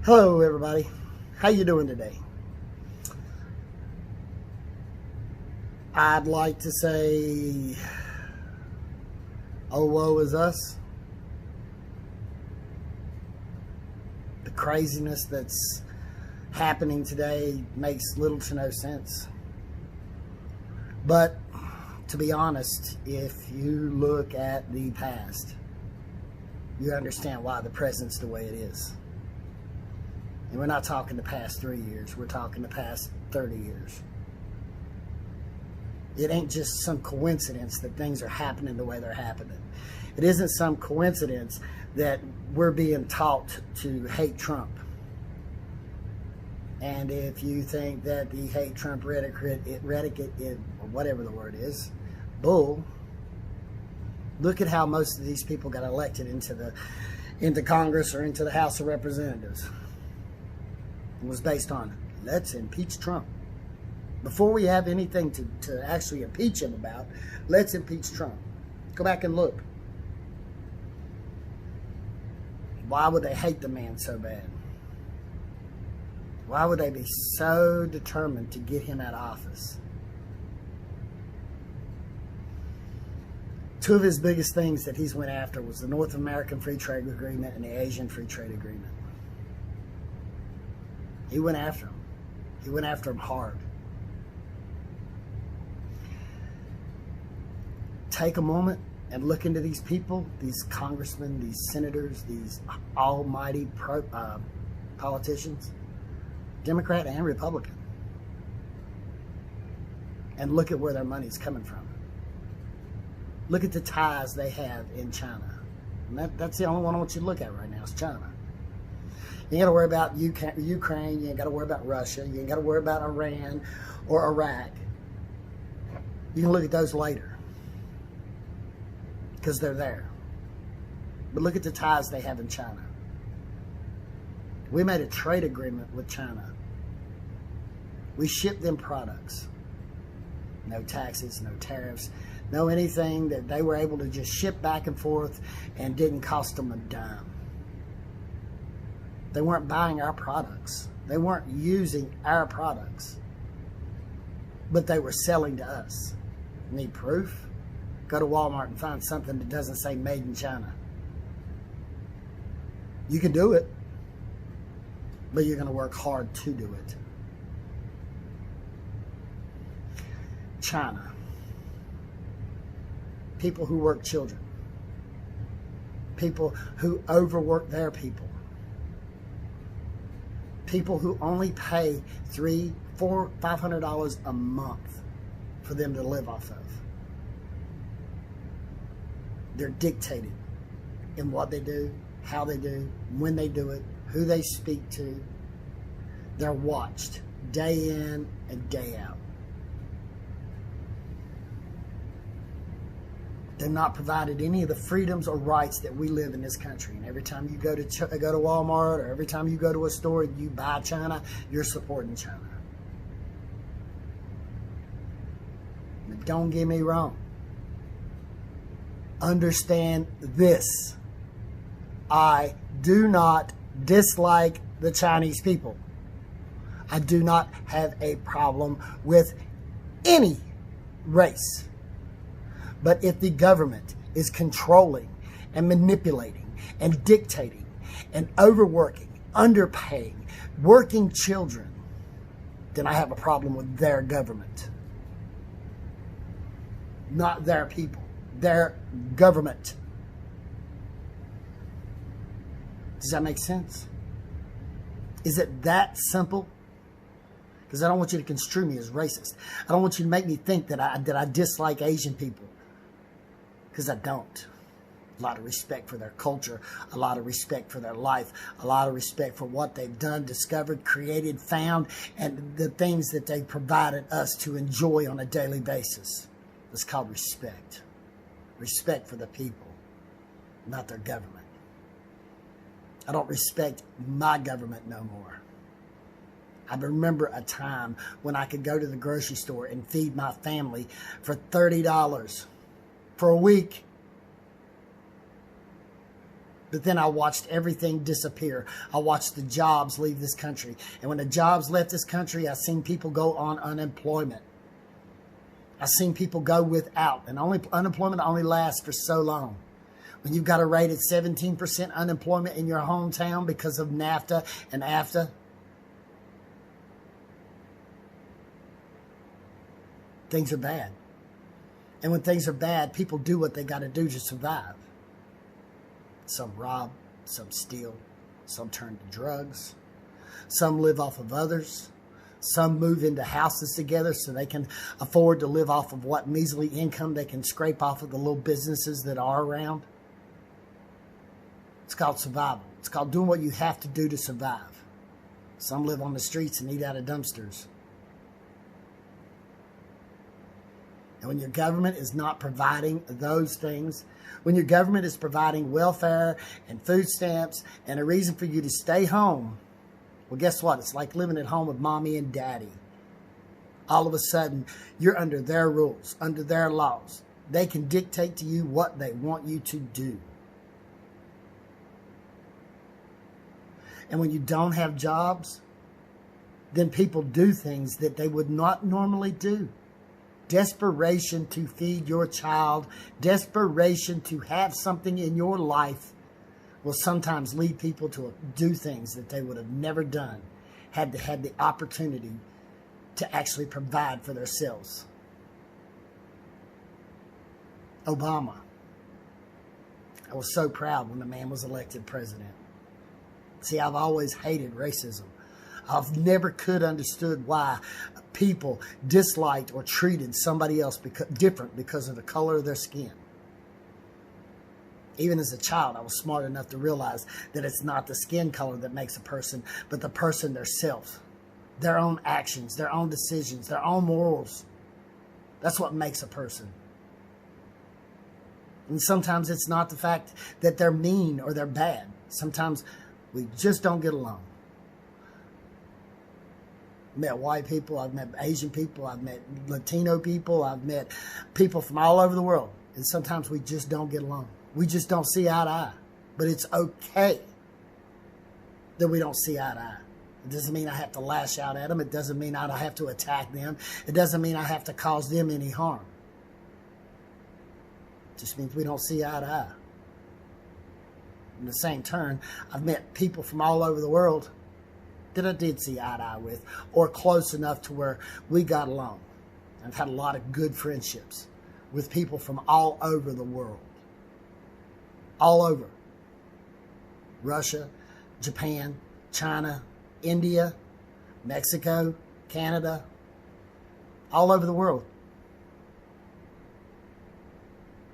Hello, everybody. How you doing today? I'd like to say, oh, woe is us. The craziness that's happening today makes little to no sense. But to be honest, if you look at the past, you understand why the present's the way it is. And we're not talking the past 3 years. We're talking the past 30 years. It ain't just some coincidence that things are happening the way they're happening. It isn't some coincidence that we're being taught to hate Trump. And if you think that the hate Trump rhetoric is, or whatever the word is, bull, look at how most of these people got elected into Congress or into the House of Representatives. It was based on, let's impeach Trump. Before we have anything to actually impeach him about, let's impeach Trump. Go back and look. Why would they hate the man so bad? Why would they be so determined to get him out of office? Two of his biggest things that he's went after was the North American Free Trade Agreement and the Asian Free Trade Agreement. He went after them. He went after them hard. Take a moment and look into these people, these congressmen, these senators, these almighty politicians, Democrat and Republican, and look at where their money's coming from. Look at the ties they have in China. And that's the only one I want you to look at right now is China. You ain't got to worry about Ukraine. You ain't got to worry about Russia. You ain't got to worry about Iran or Iraq. You can look at those later because they're there. But look at the ties they have in China. We made a trade agreement with China. We ship them products. No taxes, no tariffs, no anything that they were able to just ship back and forth and didn't cost them a dime. They weren't buying our products. They weren't using our products. But they were selling to us. Need proof? Go to Walmart and find something that doesn't say made in China. You can do it, but you're going to work hard to do it. China. People who work children. People who overwork their people. People who only pay $300, $400, $500 a month for them to live off of. They're dictated in what they do, how they do, when they do it, who they speak to. They're watched day in and day out. They're not provided any of the freedoms or rights that we live in this country. And every time you go to Walmart or every time you go to a store and you buy China, you're supporting China. But don't get me wrong. Understand this. I do not dislike the Chinese people. I do not have a problem with any race. But if the government is controlling and manipulating and dictating and overworking, underpaying, working children, then I have a problem with their government. Not their people, their government. Does that make sense? Is it that simple? Because I don't want you to construe me as racist. I don't want you to make me think that I dislike Asian people. Because I don't. A lot of respect for their culture, a lot of respect for their life, a lot of respect for what they've done, discovered, created, found, and the things that they've provided us to enjoy on a daily basis. It's called respect. Respect for the people, not their government. I don't respect my government no more. I remember a time when I could go to the grocery store and feed my family for $30 for a week. But then I watched everything disappear. I watched the jobs leave this country. And when the jobs left this country, I seen people go on unemployment. I seen people go without. And unemployment only lasts for so long. When you've got a rate of 17% unemployment in your hometown because of NAFTA and AFTA, things are bad. And when things are bad, people do what they got to do to survive. Some rob, some steal, some turn to drugs, some live off of others, some move into houses together so they can afford to live off of what measly income they can scrape off of the little businesses that are around. It's called survival. It's called doing what you have to do to survive. Some live on the streets and eat out of dumpsters. And when your government is not providing those things, when your government is providing welfare and food stamps and a reason for you to stay home, well, guess what? It's like living at home with mommy and daddy. All of a sudden, you're under their rules, under their laws. They can dictate to you what they want you to do. And when you don't have jobs, then people do things that they would not normally do. Desperation to feed your child, desperation to have something in your life will sometimes lead people to do things that they would have never done had they had the opportunity to actually provide for themselves. Obama. I was so proud when the man was elected president. See, I've always hated racism. I've never could understood why people disliked or treated somebody else different because of the color of their skin. Even as a child, I was smart enough to realize that it's not the skin color that makes a person, but the person themselves, their own actions, their own decisions, their own morals. That's what makes a person. And sometimes it's not the fact that they're mean or they're bad. Sometimes we just don't get along. I've met white people, I've met Asian people, I've met Latino people, I've met people from all over the world. And sometimes we just don't get along. We just don't see eye to eye. But it's okay that we don't see eye to eye. It doesn't mean I have to lash out at them. It doesn't mean I have to attack them. It doesn't mean I have to cause them any harm. It just means we don't see eye to eye. In the same turn, I've met people from all over the world that I did see eye to eye with, or close enough to where we got along. I've had a lot of good friendships with people from all over the world. All over. Russia, Japan, China, India, Mexico, Canada, all over the world.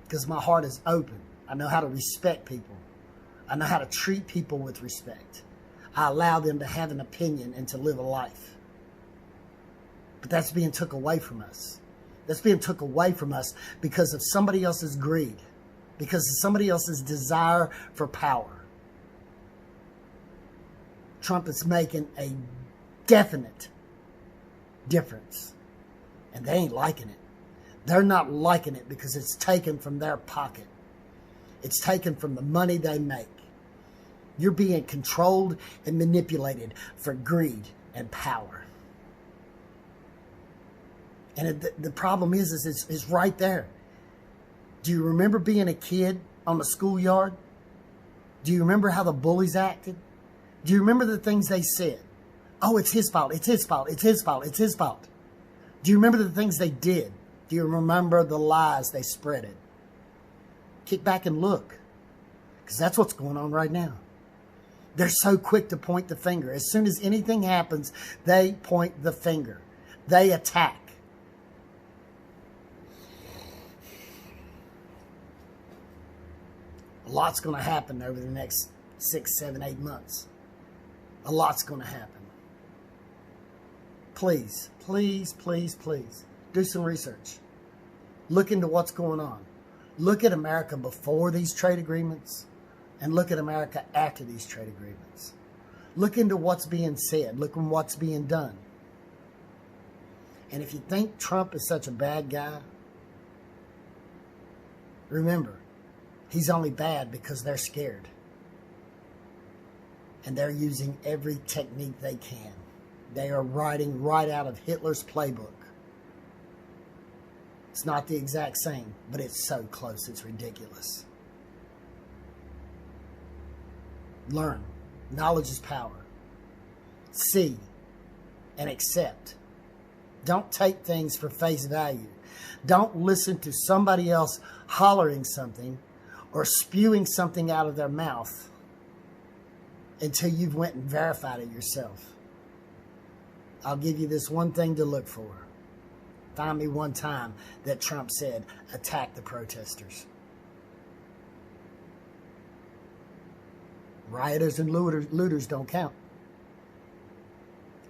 Because my heart is open. I know how to respect people. I know how to treat people with respect. I allow them to have an opinion and to live a life. But that's being took away from us. That's being took away from us because of somebody else's greed, because of somebody else's desire for power. Trump is making a definite difference. And they ain't liking it. They're not liking it because it's taken from their pocket. It's taken from the money they make. You're being controlled and manipulated for greed and power. And the problem is it's right there. Do you remember being a kid on the schoolyard? Do you remember how the bullies acted? Do you remember the things they said? Oh, it's his fault, it's his fault, it's his fault, it's his fault. Do you remember the things they did? Do you remember the lies they spreaded? Kick back and look, because that's what's going on right now. They're so quick to point the finger. As soon as anything happens, they point the finger. They attack. A lot's going to happen over the next 6, 7, 8 months. A lot's going to happen. Please, please, please, please, do some research. Look into what's going on. Look at America before these trade agreements and look at America after these trade agreements. Look into what's being said. Look at what's being done. And if you think Trump is such a bad guy, remember, he's only bad because they're scared. And they're using every technique they can. They are writing right out of Hitler's playbook. It's not the exact same, but it's so close, it's ridiculous. Learn. Knowledge is power. See and accept. Don't take things for face value. Don't listen to somebody else hollering something or spewing something out of their mouth until you've went and verified it yourself. I'll give you this one thing to look for. Find me one time that Trump said, attack the protesters. Rioters and looters don't count.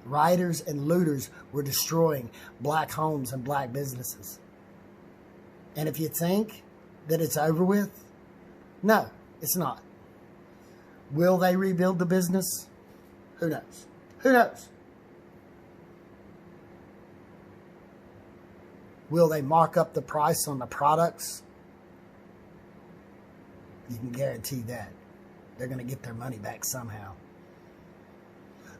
Rioters and looters were destroying black homes and black businesses. And if you think that it's over with, no, it's not. Will they rebuild the business? Who knows? Who knows? Will they mark up the price on the products? You can guarantee that. They're going to get their money back somehow.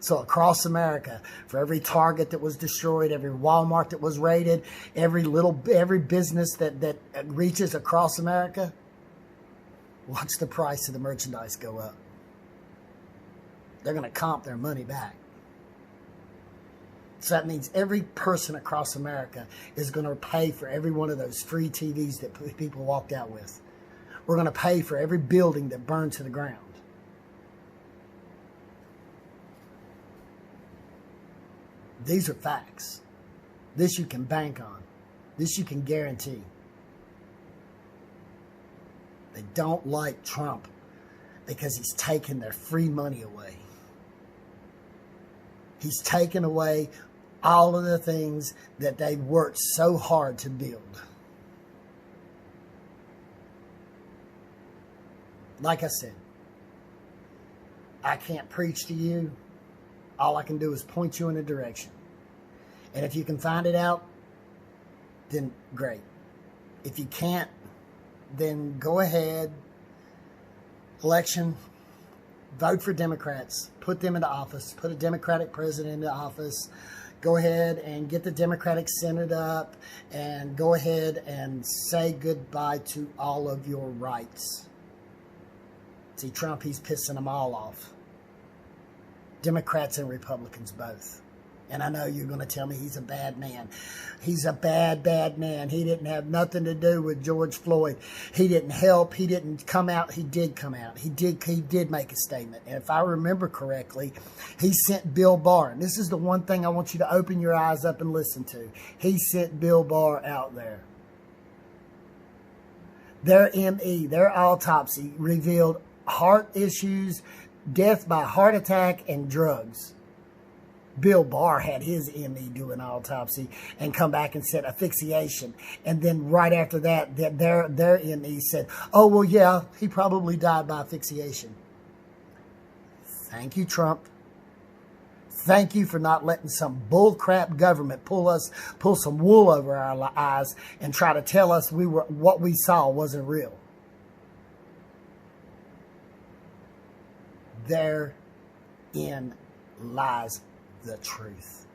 So across America, for every Target that was destroyed, every Walmart that was raided, every business that reaches across America, watch the price of the merchandise go up. They're going to comp their money back. So that means every person across America is going to pay for every one of those free TVs that people walked out with. We're going to pay for every building that burned to the ground. These are facts. This you can bank on. This you can guarantee. They don't like Trump because he's taken their free money away. He's taken away all of the things that they've worked so hard to build. Like I said, I can't preach to you. All I can do is point you in a direction. And if you can find it out, then great. If you can't, then go ahead. Election. Vote for Democrats. Put them into office. Put a Democratic president into office. Go ahead and get the Democratic Senate up. And go ahead and say goodbye to all of your rights. See, Trump, he's pissing them all off. Democrats and Republicans both. And I know you're going to tell me he's a bad man. He's a bad, bad man. He didn't have nothing to do with George Floyd. He didn't help. He didn't come out. He did come out. He did make a statement. And if I remember correctly, he sent Bill Barr. And this is the one thing I want you to open your eyes up and listen to. He sent Bill Barr out there. Their ME, their autopsy revealed heart issues, death by heart attack, and drugs. Bill Barr had his ME do an autopsy and come back and said asphyxiation. And then right after that, their ME said, oh, well, yeah, he probably died by asphyxiation. Thank you, Trump. Thank you for not letting some bullcrap government pull some wool over our eyes and try to tell us what we saw wasn't real. Therein lies the truth.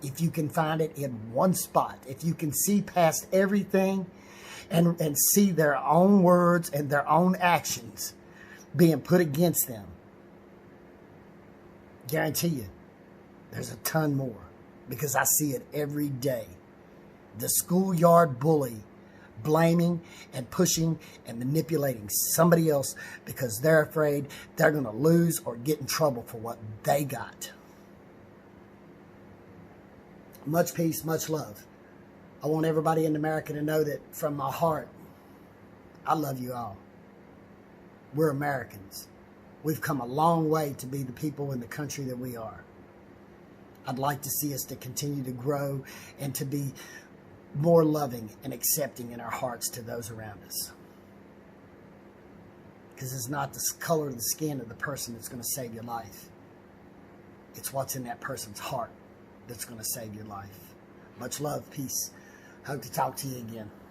If you can find it in one spot, if you can see past everything and see their own words and their own actions being put against them, guarantee you there's a ton more, because I see it every day. The schoolyard bully blaming and pushing and manipulating somebody else because they're afraid they're going to lose or get in trouble for what they got. Much peace, much love. I want everybody in America to know that from my heart, I love you all. We're Americans. We've come a long way to be the people in the country that we are. I'd like to see us to continue to grow and to be more loving and accepting in our hearts to those around us. Because it's not the color of the skin of the person that's going to save your life. It's what's in that person's heart that's going to save your life. Much love, peace. Hope to talk to you again.